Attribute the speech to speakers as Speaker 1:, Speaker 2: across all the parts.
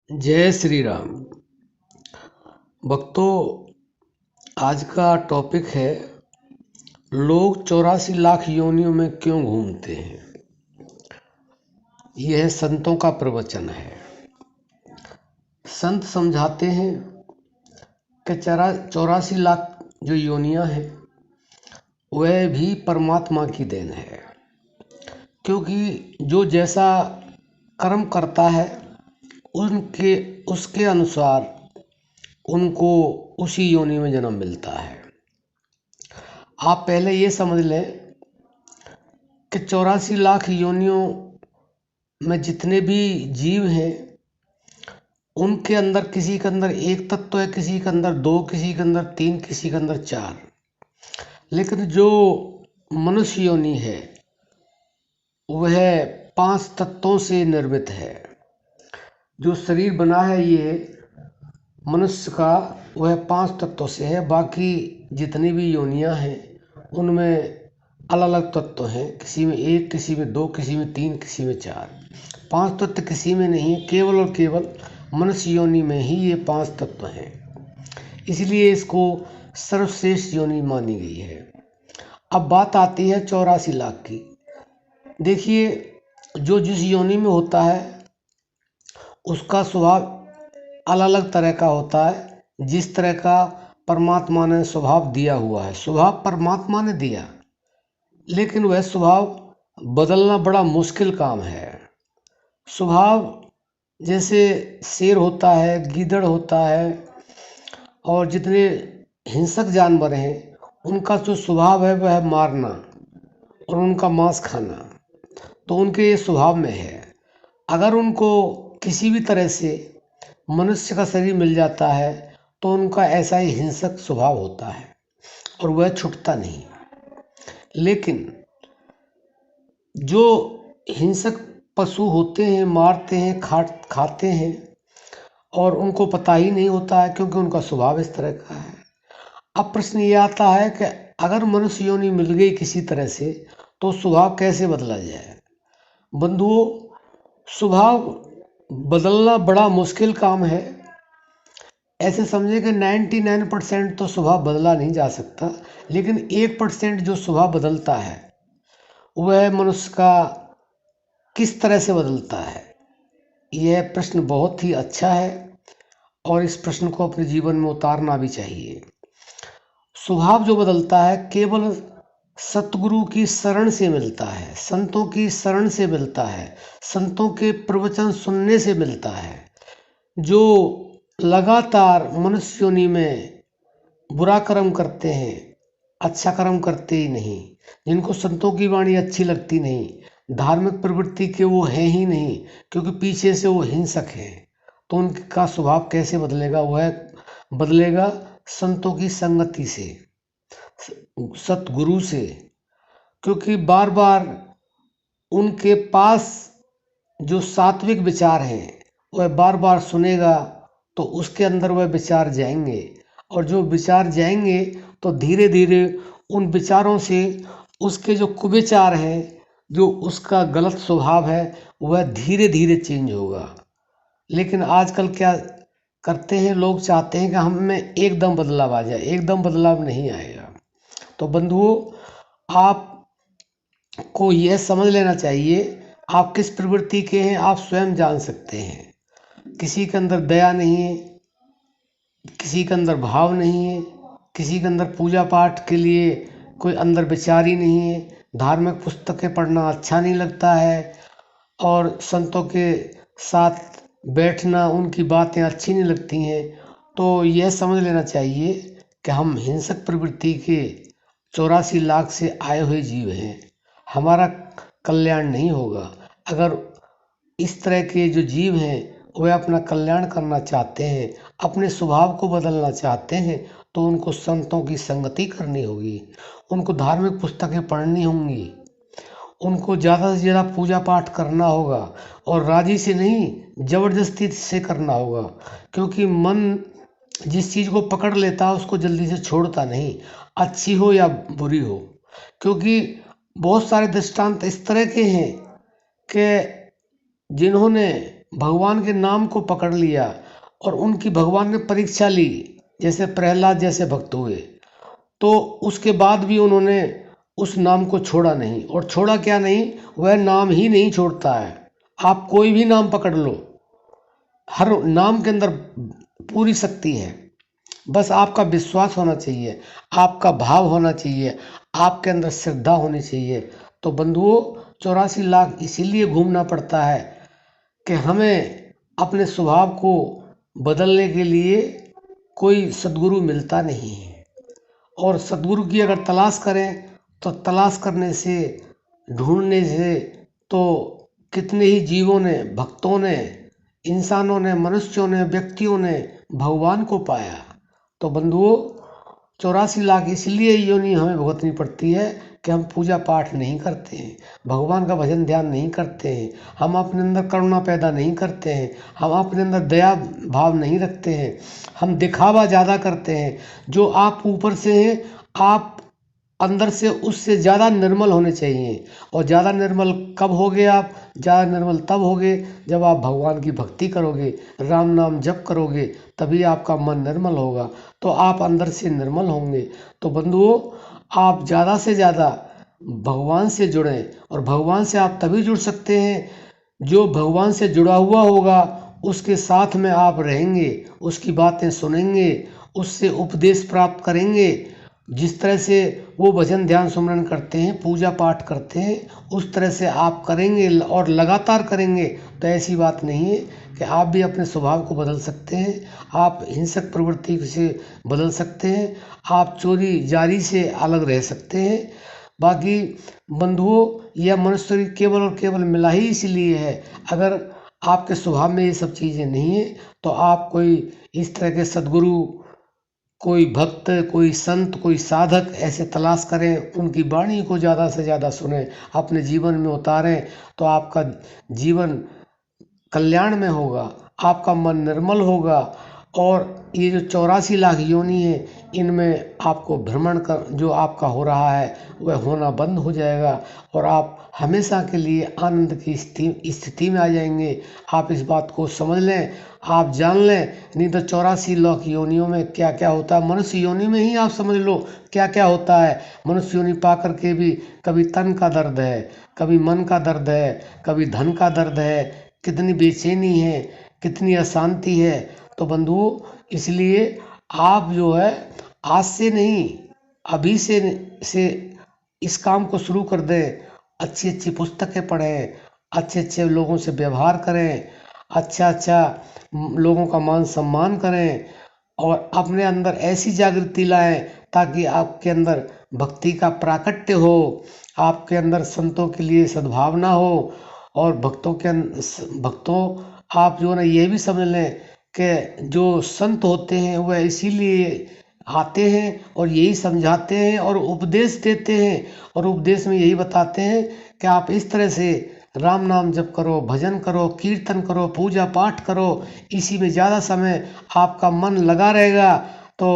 Speaker 1: जय श्री राम। भक्तों, आज का टॉपिक है लोग 84 लाख योनियों में क्यों घूमते हैं। यह संतों का प्रवचन है। संत समझाते हैं कि 84 लाख जो योनियां हैं वह भी परमात्मा की देन है, क्योंकि जो जैसा कर्म करता है उसके अनुसार उनको उसी योनि में जन्म मिलता है। आप पहले ये समझ लें कि 84 लाख योनियों में जितने भी जीव हैं उनके अंदर किसी के अंदर एक तत्व है, किसी के अंदर दो, किसी के अंदर तीन, किसी के अंदर चार। लेकिन जो मनुष्य योनि है वह 5 तत्वों से निर्मित है। जो शरीर बना है ये मनुष्य का वह 5 तत्वों से है। बाकी जितनी भी योनियां हैं उनमें अलग अलग तत्व हैं, किसी में 1, किसी में 2, किसी में 3, किसी में 4। 5 तत्व किसी में नहीं है, केवल और केवल मनुष्य योनि में ही ये 5 तत्व हैं। इसलिए इसको सर्वश्रेष्ठ योनि मानी गई है। अब बात आती है 84 लाख की। देखिए, जो जिस योनि में होता है उसका स्वभाव अलग अलग तरह का होता है। जिस तरह का परमात्मा ने स्वभाव दिया हुआ है, स्वभाव परमात्मा ने दिया, लेकिन वह स्वभाव बदलना बड़ा मुश्किल काम है। स्वभाव जैसे शेर होता है, गीदड़ होता है और जितने हिंसक जानवर हैं उनका जो स्वभाव है वह मारना और उनका मांस खाना, तो उनके ये स्वभाव में है। अगर उनको किसी भी तरह से मनुष्य का शरीर मिल जाता है तो उनका ऐसा ही हिंसक स्वभाव होता है और वह छूटता नहीं। लेकिन जो हिंसक पशु होते हैं, मारते हैं, खाते हैं और उनको पता ही नहीं होता है, क्योंकि उनका स्वभाव इस तरह का है। अब प्रश्न ये आता है कि अगर मनुष्य योनि मिल गई किसी तरह से तो स्वभाव कैसे बदला जाए। बंधुओं, स्वभाव बदलना बड़ा मुश्किल काम है। ऐसे समझे कि 99% तो स्वभाव बदला नहीं जा सकता, लेकिन 1% जो स्वभाव बदलता है वह मनुष्य का किस तरह से बदलता है। यह प्रश्न बहुत ही अच्छा है और इस प्रश्न को अपने जीवन में उतारना भी चाहिए। स्वभाव जो बदलता है केवल सतगुरु की शरण से मिलता है, संतों की शरण से मिलता है, संतों के प्रवचन सुनने से मिलता है। जो लगातार मनुष्य योनि में बुरा कर्म करते हैं, अच्छा कर्म करते ही नहीं, जिनको संतों की वाणी अच्छी लगती नहीं, धार्मिक प्रवृत्ति के वो हैं ही नहीं, क्योंकि पीछे से वो हिंसक हैं, तो उनका स्वभाव कैसे बदलेगा। वह बदलेगा संतों की संगति से, सतगुरु से, क्योंकि बार बार उनके पास जो सात्विक विचार हैं वह बार बार सुनेगा तो उसके अंदर वह विचार जाएंगे, और जो विचार जाएंगे तो धीरे धीरे उन विचारों से उसके जो कुविचार हैं, जो उसका गलत स्वभाव है, वह धीरे धीरे चेंज होगा। लेकिन आजकल क्या करते हैं, लोग चाहते हैं कि हम में एकदम बदलाव आ जाए। एकदम बदलाव नहीं आएगा। तो बंधुओं, आपको यह समझ लेना चाहिए आप किस प्रवृत्ति के हैं, आप स्वयं जान सकते हैं। किसी के अंदर दया नहीं है, किसी के अंदर भाव नहीं है, किसी के अंदर पूजा पाठ के लिए कोई अंदर विचार ही नहीं है, धार्मिक पुस्तकें पढ़ना अच्छा नहीं लगता है और संतों के साथ बैठना, उनकी बातें अच्छी नहीं लगती हैं। तो यह समझ लेना चाहिए कि हम हिंसक प्रवृत्ति के 84 लाख से आए हुए जीव हैं। हमारा कल्याण नहीं होगा। अगर इस तरह के जो जीव हैं वे अपना कल्याण करना चाहते हैं, अपने स्वभाव को बदलना चाहते हैं, तो उनको संतों की संगति करनी होगी, उनको धार्मिक पुस्तकें पढ़नी होंगी, उनको ज़्यादा से ज़्यादा पूजा पाठ करना होगा और राजी से नहीं, ज़बरदस्ती से करना होगा। क्योंकि मन जिस चीज़ को पकड़ लेता है उसको जल्दी से छोड़ता नहीं, अच्छी हो या बुरी हो। क्योंकि बहुत सारे दृष्टांत इस तरह के हैं कि जिन्होंने भगवान के नाम को पकड़ लिया और उनकी भगवान ने परीक्षा ली, जैसे प्रहलाद जैसे भक्त हुए, तो उसके बाद भी उन्होंने उस नाम को छोड़ा नहीं। और छोड़ा क्या नहीं, वह नाम ही नहीं छोड़ता है। आप कोई भी नाम पकड़ लो, हर नाम के अंदर पूरी शक्ति है। बस आपका विश्वास होना चाहिए, आपका भाव होना चाहिए, आपके अंदर श्रद्धा होनी चाहिए। तो बंधुओं, 84 लाख इसीलिए घूमना पड़ता है कि हमें अपने स्वभाव को बदलने के लिए कोई सद्गुरु मिलता नहीं है। और सद्गुरु की अगर तलाश करें तो तलाश करने से, ढूंढने से, तो कितने ही जीवों ने, भक्तों ने, इंसानों ने, मनुष्यों ने, व्यक्तियों ने भगवान को पाया। तो बंधुओं, 84 लाख इसलिए योनि हमें भुगतनी पड़ती है कि हम पूजा पाठ नहीं करते हैं, भगवान का भजन ध्यान नहीं करते हैं, हम अपने अंदर करुणा पैदा नहीं करते हैं, हम अपने अंदर दया भाव नहीं रखते हैं, हम दिखावा ज़्यादा करते हैं। जो आप ऊपर से हैं, आप अंदर से उससे ज़्यादा निर्मल होने चाहिए। और ज़्यादा निर्मल कब होगे आप? ज़्यादा निर्मल तब होगे जब आप भगवान की भक्ति करोगे, राम नाम जप करोगे, तभी आपका मन निर्मल होगा, तो आप अंदर से निर्मल होंगे। तो बंधुओं, आप ज़्यादा से ज़्यादा भगवान से जुड़ें। और भगवान से आप तभी जुड़ सकते हैं, जो भगवान से जुड़ा हुआ होगा उसके साथ में आप रहेंगे, उसकी बातें सुनेंगे, उससे उपदेश प्राप्त करेंगे। जिस तरह से वो भजन ध्यान सुमरन करते हैं, पूजा पाठ करते हैं, उस तरह से आप करेंगे और लगातार करेंगे, तो ऐसी बात नहीं है कि आप भी अपने स्वभाव को बदल सकते हैं, आप हिंसक प्रवृत्ति से बदल सकते हैं, आप चोरी जारी से अलग रह सकते हैं। बाकी बंधुओं, यह मनुष्य शरीर केवल और केवल मिला ही इसलिए है। अगर आपके स्वभाव में ये सब चीज़ें नहीं है, तो आप कोई इस तरह के सद्गुरु, कोई भक्त, कोई संत, कोई साधक ऐसे तलाश करें, उनकी वाणी को ज़्यादा से ज़्यादा सुने, अपने जीवन में उतारें, तो आपका जीवन कल्याण में होगा, आपका मन निर्मल होगा। और ये जो 84 लाख योनि है, इनमें आपको भ्रमण कर जो आपका हो रहा है वह होना बंद हो जाएगा और आप हमेशा के लिए आनंद की स्थिति में आ जाएंगे। आप इस बात को समझ लें, आप जान लें। नहीं तो 84 लाख योनियों में क्या क्या होता है, मनुष्य योनि में ही आप समझ लो क्या क्या होता है। मनुष्य योनि पा करके भी कभी तन का दर्द है, कभी मन का दर्द है, कभी धन का दर्द है, कितनी बेचैनी है, कितनी अशांति है। तो बंधुओं, इसलिए आप जो है आज से नहीं, अभी से इस काम को शुरू कर दें। अच्छी अच्छी पुस्तकें पढ़ें, अच्छे अच्छे लोगों से व्यवहार करें, अच्छा लोगों का मान सम्मान करें और अपने अंदर ऐसी जागृति लाएं ताकि आपके अंदर भक्ति का प्राकट्य हो, आपके अंदर संतों के लिए सद्भावना हो। और भक्तों आप जो ना ये भी समझ लें कि जो संत होते हैं वह इसीलिए आते हैं और यही समझाते हैं और उपदेश देते हैं, और उपदेश में यही बताते हैं कि आप इस तरह से राम नाम जप करो, भजन करो, कीर्तन करो, पूजा पाठ करो, इसी में ज़्यादा समय आपका मन लगा रहेगा तो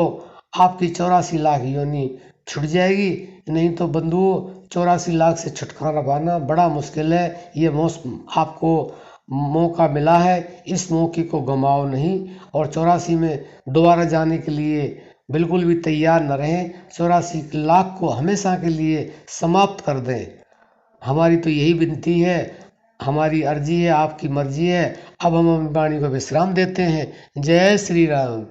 Speaker 1: आपकी 84 लाख योनि छूट जाएगी। नहीं तो बंधुओं, 84 लाख से छुटकारा पाना बड़ा मुश्किल है। ये आपको मौका मिला है, इस मौके को गंवाओ नहीं। और 84 में दोबारा जाने के लिए बिल्कुल भी तैयार न रहें। 84 लाख को हमेशा के लिए समाप्त कर दें। हमारी तो यही विनती है, हमारी अर्जी है, आपकी मर्जी है। अब हम अपनी वाणी को विश्राम देते हैं। जय श्री राम।